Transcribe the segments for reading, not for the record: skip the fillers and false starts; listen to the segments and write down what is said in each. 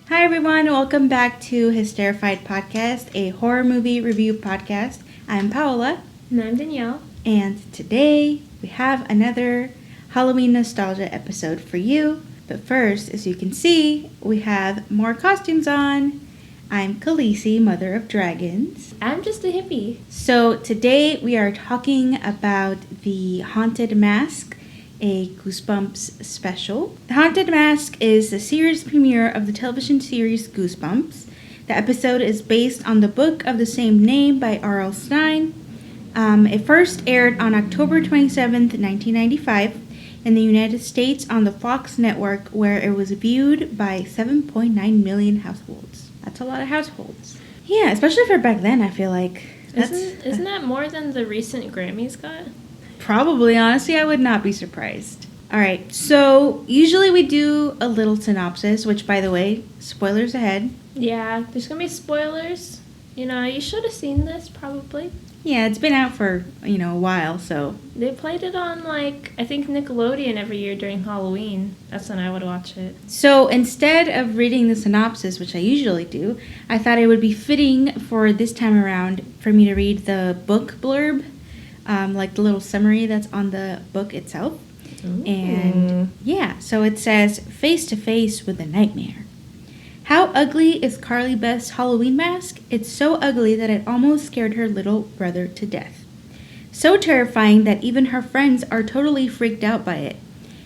Hi everyone, welcome back to Hysterrified Podcast, a horror movie review podcast. I'm Paola. And I'm Danielle. And today we have another Halloween nostalgia episode for you. But first, as you can see, we have more costumes on. I'm Khaleesi, Mother of Dragons. I'm just a hippie. So today we are talking about The Haunted Mask, a Goosebumps special. The Haunted Mask is the series premiere of the television series Goosebumps. The episode is based on the book of the same name by R.L. Stine. It first aired on October 27th, 1995 in the United States on the Fox network, where it was viewed by 7.9 million households. That's a lot of households. Yeah, especially for back then, I feel like. Isn't that more than the recent Grammys got? Probably, honestly, I would not be surprised. Alright, so usually we do a little synopsis, which, by the way, spoilers ahead. Yeah, there's gonna be spoilers. You should have seen this, probably. Yeah, it's been out for, a while, so. They played it on, I think Nickelodeon every year during Halloween. That's when I would watch it. So instead of reading the synopsis, which I usually do, I thought it would be fitting for this time around for me to read the book blurb, the little summary that's on the book itself. Ooh. And yeah, so it says, face to face with a nightmare. How ugly is Carly Beth's Halloween mask? It's so ugly that it almost scared her little brother to death. So terrifying that even her friends are totally freaked out by it.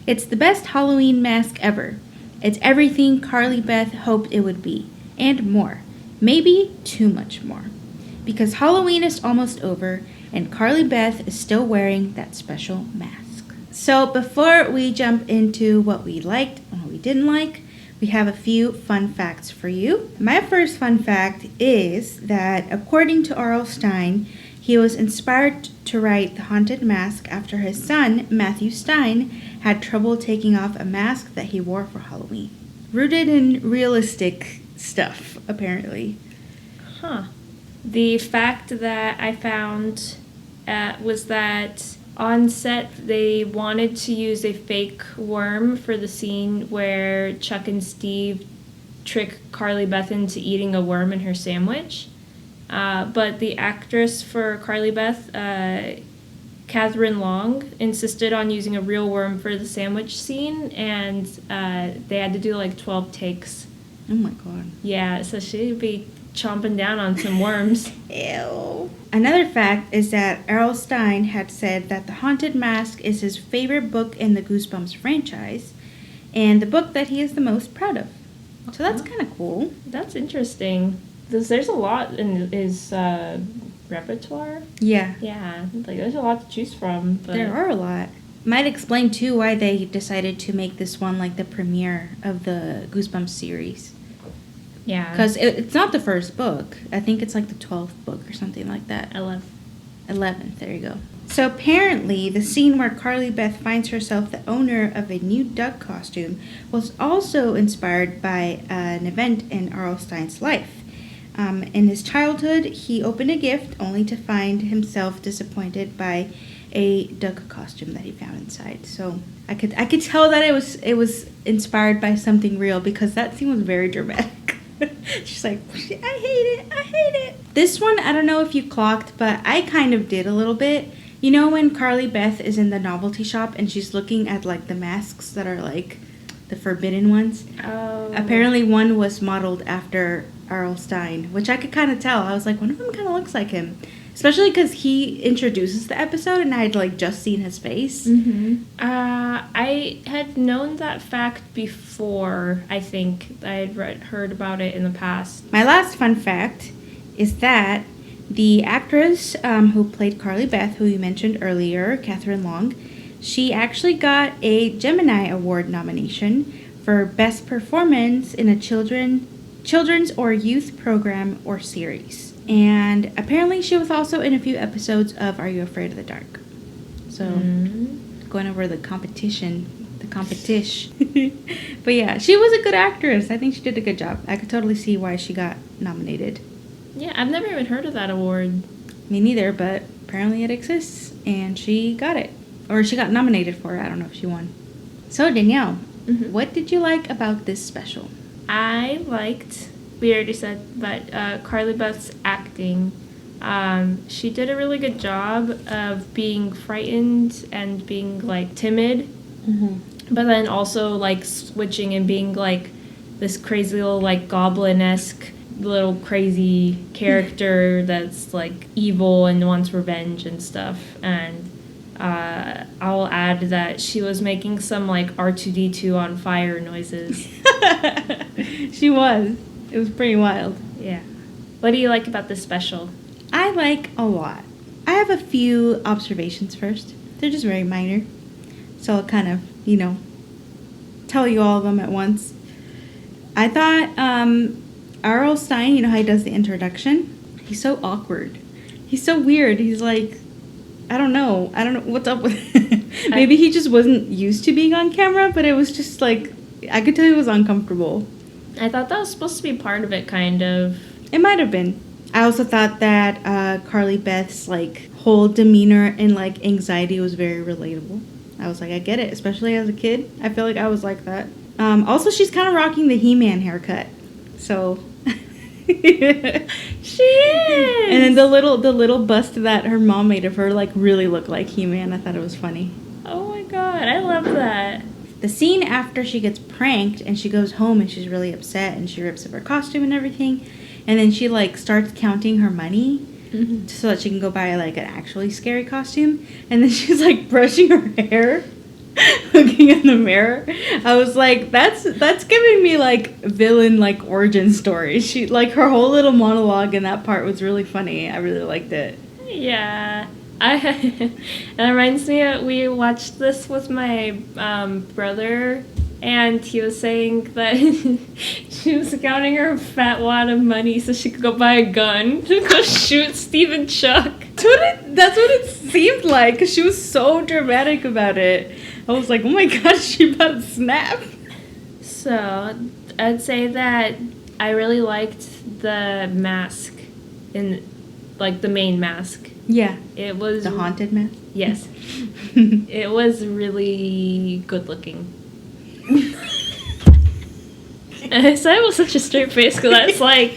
It's the best Halloween mask ever. It's everything Carly Beth hoped it would be, and more. Maybe too much more. Because Halloween is almost over, and Carly Beth is still wearing that special mask. So before we jump into what we liked and what we didn't like, we have a few fun facts for you. My first fun fact is that according to R.L. Stine, he was inspired to write The Haunted Mask after his son, Matthew Stine, had trouble taking off a mask that he wore for Halloween. Rooted in realistic stuff, apparently. Huh. The fact that I found was that on set, they wanted to use a fake worm for the scene where Chuck and Steve trick Carly Beth into eating a worm in her sandwich. But the actress for Carly Beth, Catherine Long, insisted on using a real worm for the sandwich scene, and they had to do 12 takes. Oh my god. Yeah, so she'd be chomping down on some worms. Ew. Another fact is that R.L. Stine had said that The Haunted Mask is his favorite book in the Goosebumps franchise, and the book that he is the most proud of. So that's kind of cool. That's interesting. There's a lot in his repertoire. Yeah. Yeah, there's a lot to choose from. But There are a lot. Might explain, too, why they decided to make this one the premiere of the Goosebumps series. Yeah. Because it's not the first book. I think it's the 12th book or something like that. 11th, there you go. So apparently, the scene where Carly Beth finds herself the owner of a new duck costume was also inspired by an event in R.L. Stine's life. In his childhood, he opened a gift only to find himself disappointed by a duck costume that he found inside. So I could tell that it was inspired by something real, because that scene was very dramatic. She's like, I hate it. This one, I don't know if you clocked, but I kind of did a little bit. You know when Carly Beth is in the novelty shop and she's looking at the masks that are the forbidden ones? Oh. Apparently one was modeled after R.L. Stine, which I could kind of tell. I was like, one of them kind of looks like him. Especially because he introduces the episode and I had just seen his face. Mm-hmm. I had known that fact before. I think I had heard about it in the past. My last fun fact is that the actress who played Carly Beth, who you mentioned earlier, Catherine Long, she actually got a Gemini Award nomination for Best Performance in a children's or youth program or series. And apparently she was also in a few episodes of Are You Afraid of the Dark? So, going over the competition. But yeah, she was a good actress. I think she did a good job. I could totally see why she got nominated. Yeah, I've never even heard of that award. Me neither, but apparently it exists, and she got it. Or she got nominated for it. I don't know if she won. So, Danielle, what did you like about this special? I liked, we already said, but Carly Beth's acting. She did a really good job of being frightened and being, like, timid. Mm-hmm. But then also, like, switching and being, like, this crazy little, like, goblin-esque little crazy character that's, like, evil and wants revenge and stuff. And I'll add that she was making some, like, R2-D2 on fire noises. She was. It was pretty wild. Yeah. What do you like about this special? I like a lot. I have a few observations first. They're just very minor. So I'll kind of, tell you all of them at once. I thought R.L. Stine, you know how he does the introduction? He's so awkward. He's so weird. He's like, I don't know what's up with it. Maybe he just wasn't used to being on camera, but it was just like, I could tell he was uncomfortable. I thought that was supposed to be part of it, kind of. It might have been. I also thought that Carly Beth's, like, whole demeanor and, like, anxiety was very relatable. I was like, I get it, especially as a kid. I feel like I was like that. Also, she's kind of rocking the He-Man haircut. So... She is! And then the little bust that her mom made of her, like, really looked like He-Man. I thought it was funny. Oh my god, I love that. The scene after she gets pranked and she goes home and she's really upset and she rips up her costume and everything. And then she, like, starts counting her money so that she can go buy, like, an actually scary costume. And then she's, like, brushing her hair, looking in the mirror. I was like, that's giving me, like, villain, like, origin story. She, like, her whole little monologue in that part was really funny. I really liked it. Yeah. It reminds me of, we watched this with my brother, and he was saying that she was counting her fat wad of money so she could go buy a gun to go shoot Steve and Chuck. That's what it seemed like, because she was so dramatic about it. I was like, oh my god, she about to snap. So, I'd say that I really liked the mask, like the main mask. Yeah. It was... The haunted mask? Yes. It was really good looking. And I said it with such a straight face because I was like,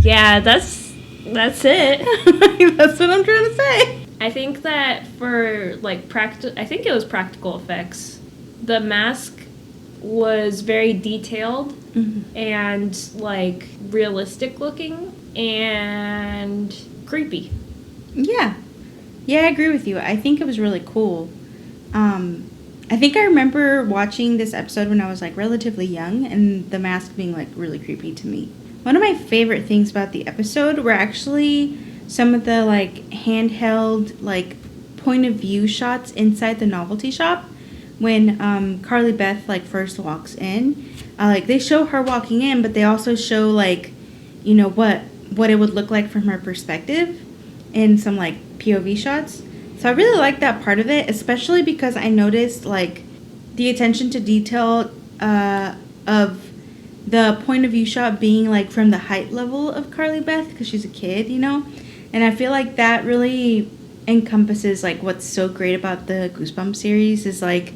yeah, that's it. That's what I'm trying to say. I think that for, like, I think it was practical effects. The mask was very detailed and, like, realistic looking and creepy. Yeah. Yeah, I agree with you. I think it was really cool. I think I remember watching this episode when I was, like, relatively young and the mask being, like, really creepy to me. One of my favorite things about the episode were actually some of the, like, handheld, like, point of view shots inside the novelty shop when Carly Beth, like, first walks in. Like, they show her walking in, but they also show, like, you know, what it would look like from her perspective in some, like, POV shots. So I really like that part of it, especially because I noticed, like, the attention to detail of the point of view shot being, like, from the height level of Carly Beth, because she's a kid, you know? And I feel like that really encompasses, like, what's so great about the Goosebumps series is, like,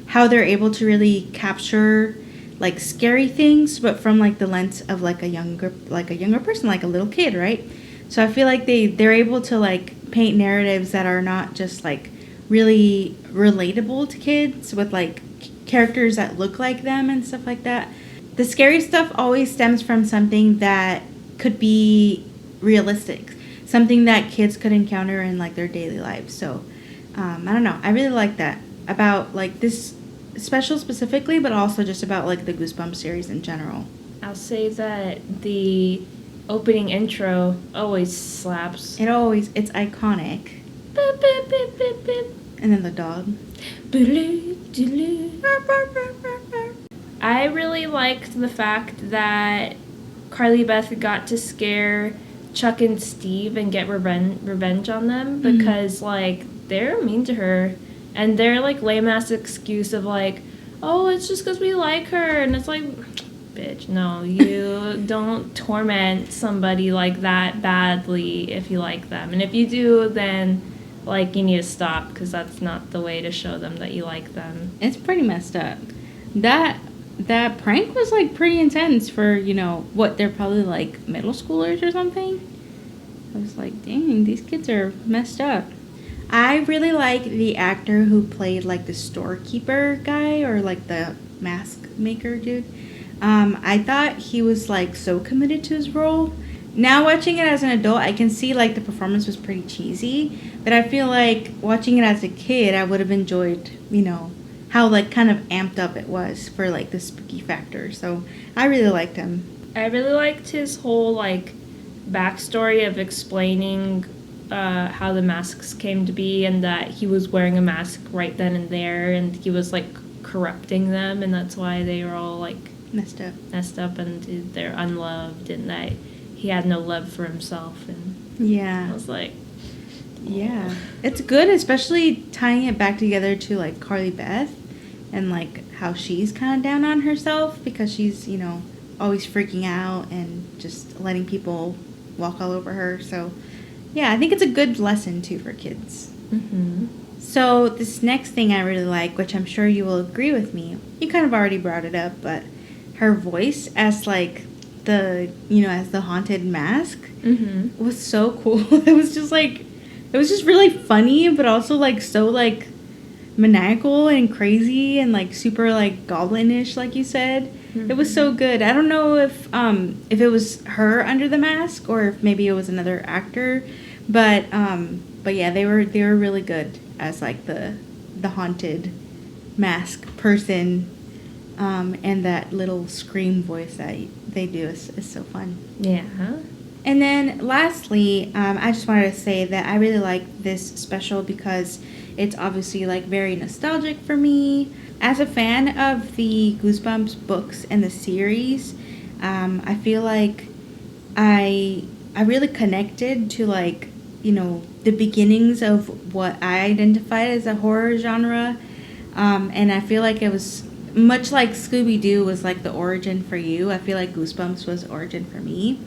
how they're able to really capture, like, scary things, but from, like, the lens of, like, a younger person, like a little kid, right? So I feel like they're able to, like, paint narratives that are not just, like, really relatable to kids with, like, characters that look like them and stuff like that. The scary stuff always stems from something that could be realistic, something that kids could encounter in, like, their daily lives. So I don't know, I really like that about, like, this special specifically, but also just about, like, the Goosebumps series in general. I'll say that the opening intro always slaps. It's iconic. Beep, beep, beep, beep, beep. And then the dog. I really liked the fact that Carly Beth got to scare Chuck and Steve and get revenge on them because, like, they're mean to her. And their, like, lame-ass excuse of, like, oh, it's just because we like her. And it's like, bitch, no, you don't torment somebody like that badly if you like them. And if you do, then, like, you need to stop because that's not the way to show them that you like them. It's pretty messed up. that prank was like pretty intense for, what they're probably like middle schoolers or something. I was like, dang, these kids are messed up. I really like the actor who played like the storekeeper guy or like the mask maker dude. I thought he was like so committed to his role. Now watching it as an adult, I can see like the performance was pretty cheesy, but I feel like watching it as a kid, I would have enjoyed, how like kind of amped up it was for like the spooky factor. So I really liked him. I really liked his whole like backstory of explaining how the masks came to be, and that he was wearing a mask right then and there, and he was like corrupting them, and that's why they were all like messed up and they're unloved, and that he had no love for himself. And yeah, I was like, yeah, it's good, especially tying it back together to like Carly Beth and like how she's kind of down on herself because she's always freaking out and just letting people walk all over her. So yeah, I think it's a good lesson too for kids. Mm-hmm. So this next thing I really like, which I'm sure you will agree with me, you kind of already brought it up, but her voice as like as the haunted mask Mm-hmm. was so cool. It was just really funny, but also like so like maniacal and crazy and like super like goblinish, like you said. Mm-hmm. It was so good. I don't know if it was her under the mask or if maybe it was another actor, but yeah, they were really good as like the haunted mask person, and that little scream voice that they do is so fun. Yeah. And then lastly, I just wanted to say that I really like this special because it's obviously like very nostalgic for me. As a fan of the Goosebumps books and the series, I feel like I really connected to like, the beginnings of what I identified as a horror genre. And I feel like it was much like Scooby-Doo was like the origin for you. I feel like Goosebumps was the origin for me.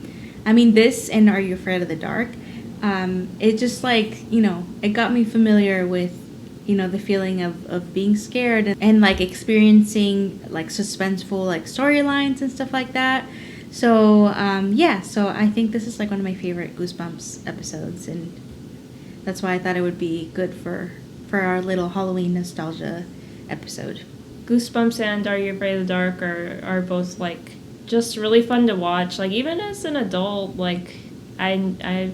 I mean, this and Are You Afraid of the Dark? It just like, it got me familiar with, the feeling of being scared and like experiencing like suspenseful like storylines and stuff like that. So, so I think this is like one of my favorite Goosebumps episodes, and that's why I thought it would be good for our little Halloween nostalgia episode. Goosebumps and Are You Afraid of the Dark are both like just really fun to watch. Like even as an adult, like I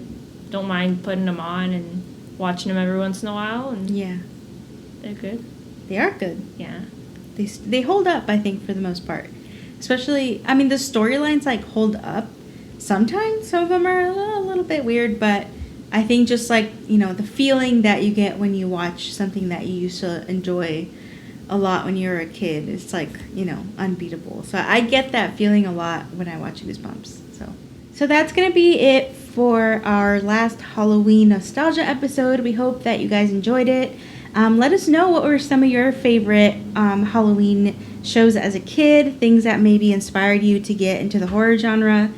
don't mind putting them on and watching them every once in a while, and yeah, they're good. They are good. Yeah, they hold up, I think, for the most part. Especially, I mean, the storylines like hold up. Sometimes some of them are a little bit weird, but I think just like the feeling that you get when you watch something that you used to enjoy a lot when you were a kid, it's like unbeatable. So I get that feeling a lot when I watch Goosebumps. So that's gonna be it for our last Halloween nostalgia episode. We hope that you guys enjoyed it. Let us know what were some of your favorite Halloween shows as a kid, things that maybe inspired you to get into the horror genre.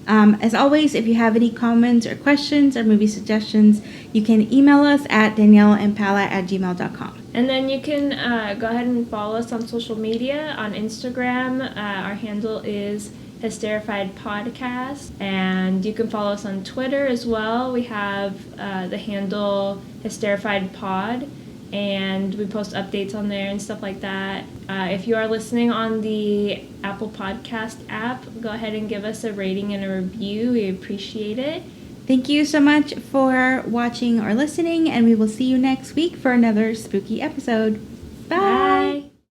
As always, if you have any comments or questions or movie suggestions, you can email us at danielleimpala@gmail.com. And then you can go ahead and follow us on social media. On Instagram, our handle is hysterrifiedpodcast. And you can follow us on Twitter as well. We have the handle hysterrifiedpod. And we post updates on there and stuff like that. If you are listening on the Apple Podcast app, go ahead and give us a rating and a review. We appreciate it. Thank you so much for watching or listening, and we will see you next week for another spooky episode. Bye!